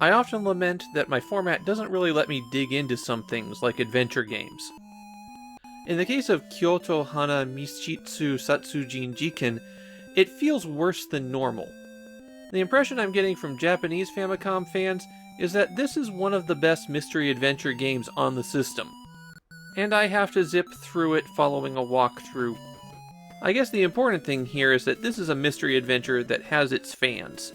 I often lament that my format doesn't really let me dig into some things like adventure games. In the case of Kyoto Hana Misshitsu Satsujin Jiken, it feels worse than normal. The impression I'm getting from Japanese Famicom fans is that this is one of the best mystery adventure games on the system, and I have to zip through it following a walkthrough. I guess the important thing here is that this is a mystery adventure that has its fans.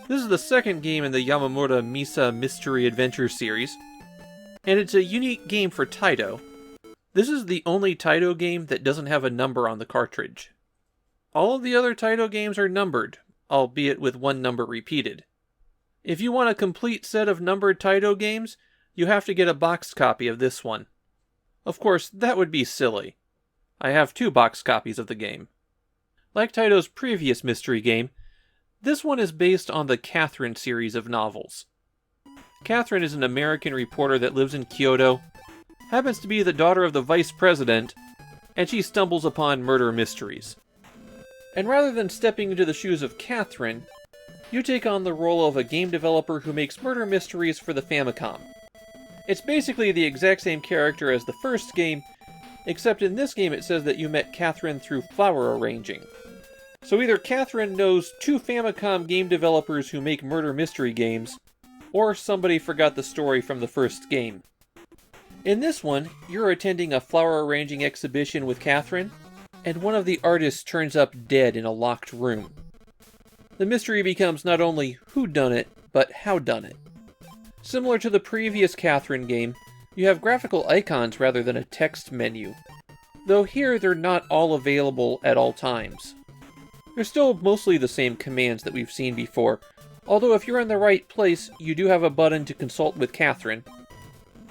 This is the second game in the Yamamura Misa Mystery Adventure series, and it's a unique game for Taito. This is the only Taito game that doesn't have a number on the cartridge. All of the other Taito games are numbered, albeit with one number repeated. If you want a complete set of numbered Taito games, you have to get a boxed copy of this one. Of course, that would be silly. I have 2 boxed copies of the game. Like Taito's previous mystery game, this one is based on the Catherine series of novels. Catherine is an American reporter that lives in Kyoto, happens to be the daughter of the vice president, and she stumbles upon murder mysteries. And rather than stepping into the shoes of Catherine, you take on the role of a game developer who makes murder mysteries for the Famicom. It's basically the exact same character as the first game, except in this game it says that you met Catherine through flower arranging. So either Catherine knows 2 Famicom game developers who make murder mystery games, or somebody forgot the story from the first game. In this one, you're attending a flower arranging exhibition with Catherine, and one of the artists turns up dead in a locked room. The mystery becomes not only who done it, but how done it. Similar to the previous Catherine game, you have graphical icons rather than a text menu, though here they're not all available at all times. They're still mostly the same commands that we've seen before, although if you're in the right place, you do have a button to consult with Catherine.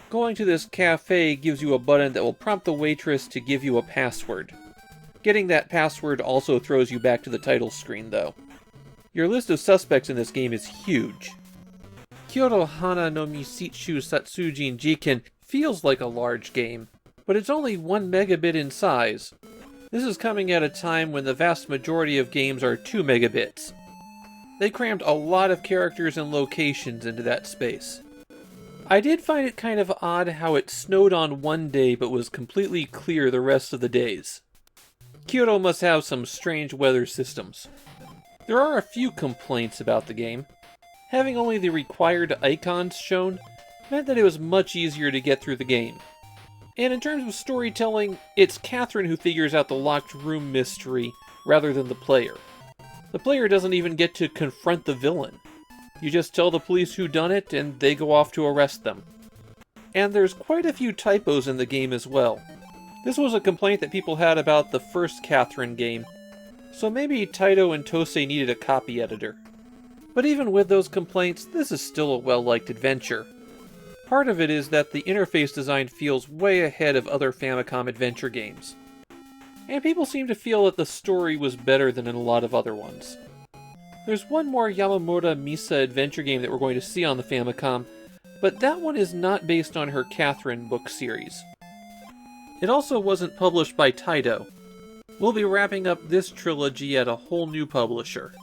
Going to this cafe gives you a button that will prompt the waitress to give you a password. Getting that password also throws you back to the title screen, though. Your list of suspects in this game is huge. Kyoto Hana no Misshitsu Satsujin Jiken feels like a large game, but it's only 1 megabit in size. This is coming at a time when the vast majority of games are 2 megabits. They crammed a lot of characters and locations into that space. I did find it kind of odd how it snowed on one day but was completely clear the rest of the days. Kyoto must have some strange weather systems. There are a few complaints about the game. Having only the required icons shown meant that it was much easier to get through the game. And in terms of storytelling, it's Catherine who figures out the locked room mystery rather than the player. The player doesn't even get to confront the villain. You just tell the police who done it and they go off to arrest them. And there's quite a few typos in the game as well. This was a complaint that people had about the first Catherine game, so maybe Taito and Tosei needed a copy editor. But even with those complaints, this is still a well-liked adventure. Part of it is that the interface design feels way ahead of other Famicom adventure games. And people seem to feel that the story was better than in a lot of other ones. There's one more Yamamura Misa adventure game that we're going to see on the Famicom, but that one is not based on her Catherine book series. It also wasn't published by Taito. We'll be wrapping up this trilogy at a whole new publisher.